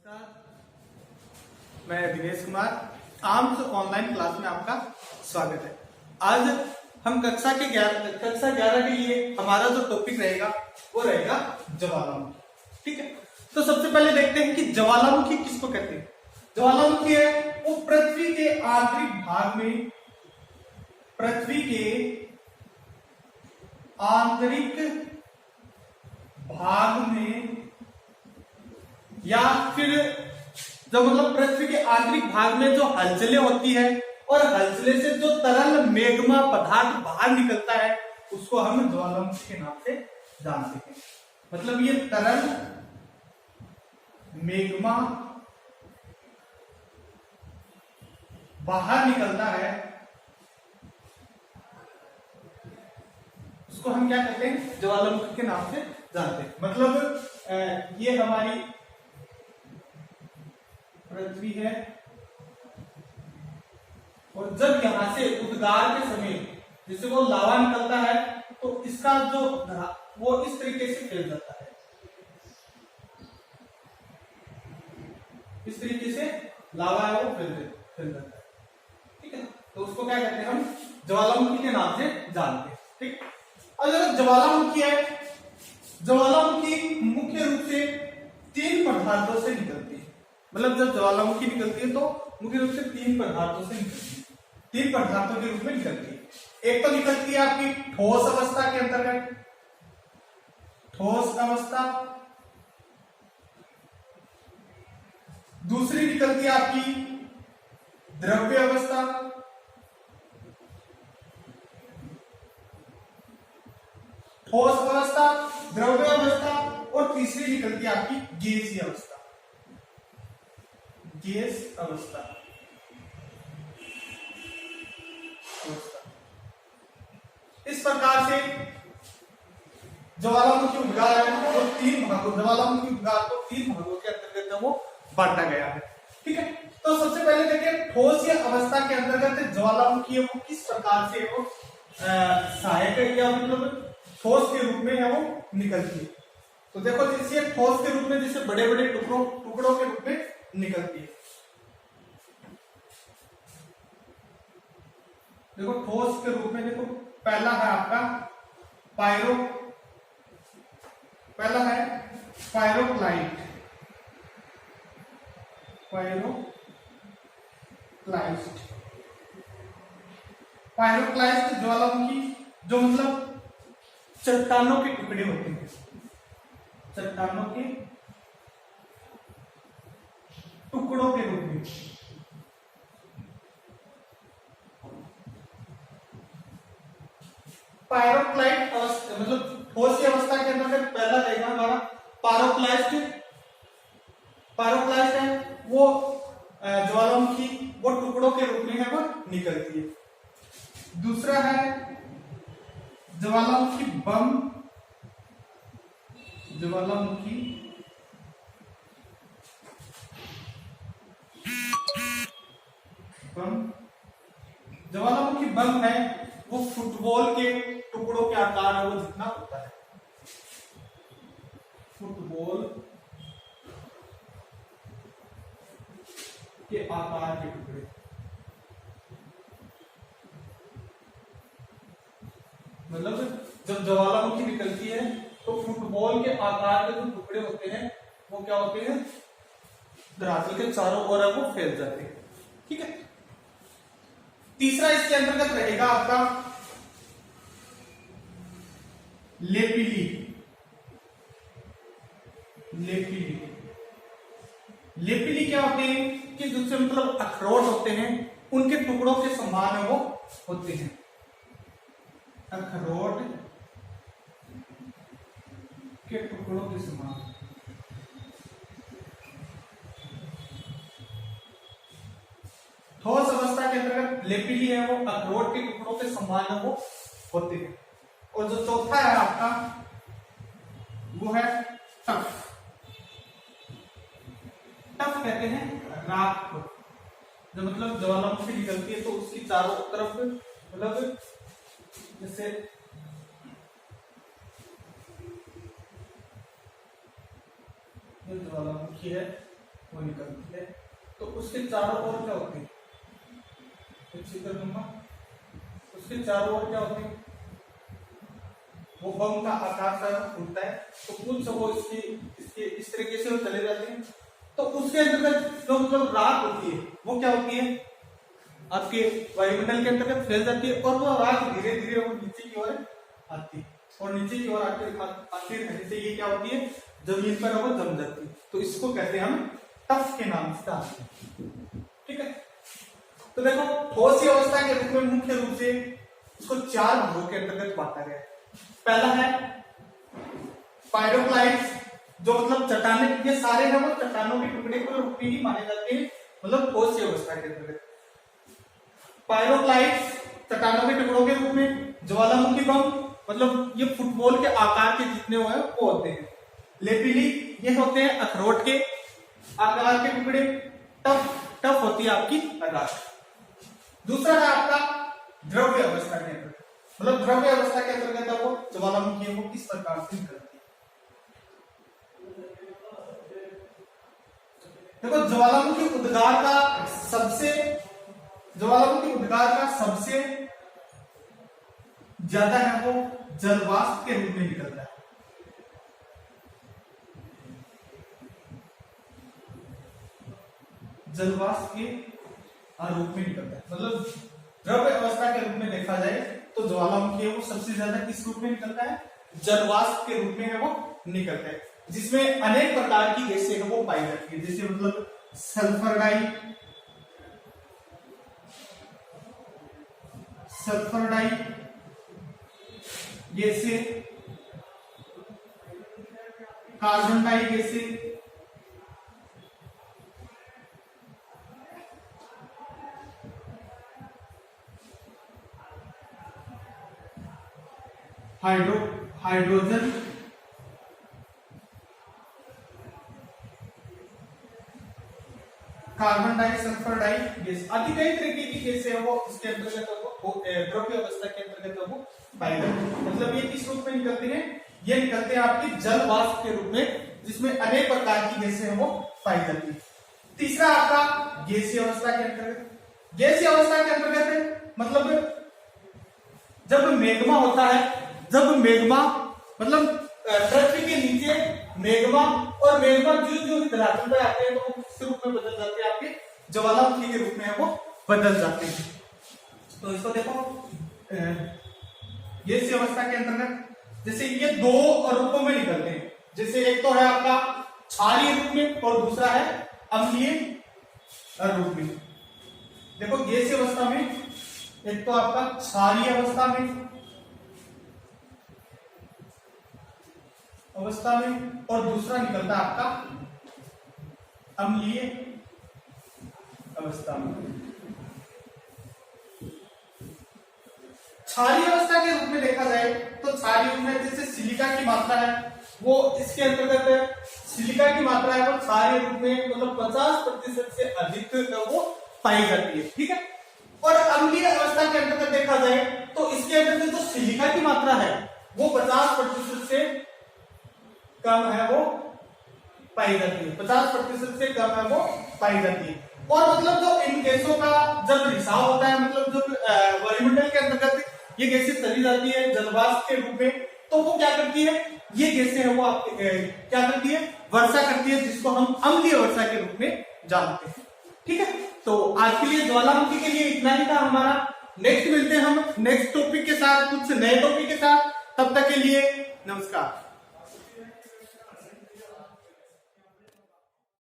नमस्कार, मैं Dinesh Kumar. Arms online class में आपका स्वागत है। आज हम कक्षा 11 के लिए हमारा जो टॉपिक रहेगा वो रहेगा ज्वालामुखी। ठीक है, तो सबसे पहले देखते हैं कि ज्वालामुखी किसको कहते हैं। ज्वालामुखी है वो पृथ्वी के आंतरिक भाग में, पृथ्वी के आंतरिक भाग में या फिर जो मतलब पृथ्वी के आंतरिक भाग में जो हलचलें होती है और हलचले से जो तरल मेग्मा पदार्थ बाहर निकलता है उसको हम ज्वालामुखी के नाम से जानते हैं। मतलब ये तरल मेग्मा बाहर निकलता है उसको हम क्या कहते हैं, ज्वालामुखी के नाम से जानते हैं। मतलब ये हमारी पृथ्वी है और जब यहां से उद्गार के समय जैसे वो लावा निकलता है तो इसका जो वो इस तरीके से फैल जाता है, इस तरीके से लावा है वो फैल जाता है। ठीक है, तो उसको क्या कहते हैं, हम ज्वालामुखी के नाम से जानते हैं। ठीक, अगर ज्वालामुखी है, ज्वालामुखी मुख्य रूप से 3 पदार्थों से निकलती है। मतलब जब ज्वालामुखी निकलती है तो मुख्य रूप से 3 पदार्थों से निकलती है, 3 पदार्थों के रूप में निकलती है। एक तो निकलती है आपकी ठोस अवस्था के अंतर्गत, ठोस अवस्था। दूसरी निकलती है आपकी द्रव्य अवस्था। ठोस अवस्था, द्रव्य अवस्था और तीसरी निकलती है आपकी गैसीय अवस्था, गैस अवस्था। इस प्रकार से ज्वालामुखी उद्गार है वो 3 भागों, ज्वालामुखी उद्गार को 3 भागों के अंतर्गत वो बांटा गया है। ठीक है, तो सबसे पहले देखिए ठोस या अवस्था के अंतर्गत ज्वालामुखी वो किस प्रकार से वो सहायक है या मतलब ठोस के रूप में है वो निकलती है। तो देखो जैसे ठोस के रूप में जैसे बड़े बड़े टुकड़ों के रूप में निकलती है। देखो ठोस के रूप में देखो पहला है आपका पायरोक्लाइट, पायरोक्लाइस्ट ज्वालामुखी जो मतलब चट्टानों के टुकड़े होते हैं, चट्टानों के टुकड़ों के रूप में। पायरोक्लाइट अवस्था मतलब ठोस अवस्था के अंदर पहला रहेगा हमारा पायरोक्लाइस्ट है वो ज्वालामुखी वो टुकड़ों के रूप में है वो निकलती है। दूसरा है ज्वालामुखी बम, ज्वालामुखी बम है वो फुटबॉल के टुकड़ों के आकार है वो जितना होता है, फुटबॉल के आकार के टुकड़े। मतलब जब ज्वालामुखी निकलती है तो फुटबॉल के आकार के जो टुकड़े होते हैं वो क्या होते हैं, धरातल के चारों ओर वो फैल जाते हैं। ठीक है, तीसरा इसके अंतर्गत रहेगा आपका लेपिली। लेपिली क्या होते हैं कि जिससे मतलब अखरोट होते हैं उनके टुकड़ों के समान वो होते हैं, अखरोट के टुकड़ों के समान। ठोस अवस्था के अंतर्गत लेपिली है वो अखरोट के टुकड़ों के समान वो होते हैं। और जो चौथा है आपका वो है टफ कहते हैं राख को। जो मतलब ज्वालामुखी निकलती है तो उसकी चारों तरफ मतलब जैसे ज्वालामुखी है वो निकलती है। तो उसके चारों ओर क्या होती है, चित्र दूंगा, उसके चारों ओर क्या होती है, वो बम का आकार सा खुलता है, तो कुछ वो इसके इसके इस तरीके से वो चले जाते हैं। तो उसके अंतर्गत जो राख होती है वो क्या होती है, आपके वायुमंडल के अंतर्गत फैल जाती है, और वो राख धीरे धीरे वो नीचे की ओर आती है, और नीचे की ओर आते रहने से ये क्या होती है, जमीन पर वो जम जाती है। तो इसको कहते हैं हम टफ के नाम से जानते हैं। ठीक है, तो देखो ठोस अवस्था के रूप में मुख्य रूप से इसको 4 भागों के अंतर्गत बांटा गया है। पहला है पायरोक्लाइट्स, जो मतलब चट्टाने, ये सारे हैं वो चट्टानों के टुकड़े को रूप में ही माने जाते हैं, मतलब ठोस अवस्था के अंतर्गत। पायरोक्लाइट्स चट्टानों के टुकड़ों के रूप में, ज्वालामुखी बम मतलब ये फुटबॉल के आकार के जितने हुए वो होते हैं। लेपिली ये होते हैं अखरोट के आकार के टुकड़े। टफ होती है आपकी राख। दूसरा है आपका द्रव्य अवस्था के अंतर्गत, मतलब द्रव्य अवस्था के अंतर्गत वो ज्वालामुखी वो किस प्रकार से निकलती है। देखो ज्वालामुखी उद्गार का सबसे ज्यादा है वो जलवाष्प के रूप में निकलता है। जलवाष्प के रूप में निकलता है, मतलब द्रव्य अवस्था के रूप में देखा जाए तो ज्वालामुखी है वो सबसे ज्यादा किस रूप में निकलता है, जलवाष्प के रूप में है वो निकलता है, जिसमें अनेक प्रकार की गैसें है वो पाई जाती है, जैसे मतलब सल्फर डाई गैसें, कार्बन डाई गैसें, हाइड्रोजन, कार्बन डाई, सल्फर डाई गैस आदि कई तरीके की गैसें है वो इसके अंतर्गत द्रव्य अवस्था के अंतर्गत वो पाई जाती है। मतलब ये किस रूप में निकलते हैं, ये निकलते हैं आपकी जल वाष्प के रूप में, जिसमें अनेक प्रकार की गैसें है वो पाई जाती है। तीसरा आपका गैसीय अवस्था के अंतर्गत, गैसीय अवस्था के अंतर्गत मतलब जब मेग्मा होता है, जब मेग्मा मतलब पृथ्वी के नीचे मेग्मा, और मेग्मा जो धरातल पर आते हैं तो वो किस रूप में बदल जाते हैं, आपके ज्वालामुखी के रूप में वो बदल जाते हैं। तो इसको देखो गैसीय अवस्था के अंतर्गत जैसे ये 2 रूपों में निकलते हैं, जैसे एक तो है आपका क्षारीय रूप में और दूसरा है अम्लीय रूप में। देखो गैसीय अवस्था में एक तो आपका क्षारीय अवस्था में और दूसरा निकलता है आपका अम्लीय अवस्था में। क्षारीय अवस्था के रूप में देखा जाए तो क्षारीय रूप में जैसे सिलिका की मात्रा है वो इसके अंतर्गत है, सिलिका की मात्रा है वो क्षारीय रूप में मतलब 50% से अधिक वो पाई जाती है। ठीक है, और अम्लीय अवस्था के अंतर्गत देखा जाए तो इसके अंतर्गत जो सिलिका की मात्रा है वो 50% से कम है वो पाई जाती है, 50% से कम है वो पाई जाती है। और मतलब जो इन गैसों का जब रिसाव होता है, मतलब जब वायुमंडल के अंतर्गत ये गैसें चली जाती है जलवाष्प के रूप में, तो वो क्या करती है, ये गैसें है वो आपके क्या करती है, वर्षा करती है, जिसको हम अम्लीय वर्षा के रूप में जानते हैं। ठीक है, तो आज के लिए ज्वालामुखी के लिए इतना ही था हमारा। नेक्स्ट मिलते हैं हम नेक्स्ट टॉपिक के साथ, कुछ नए टॉपिक के साथ। तब तक के लिए नमस्कार।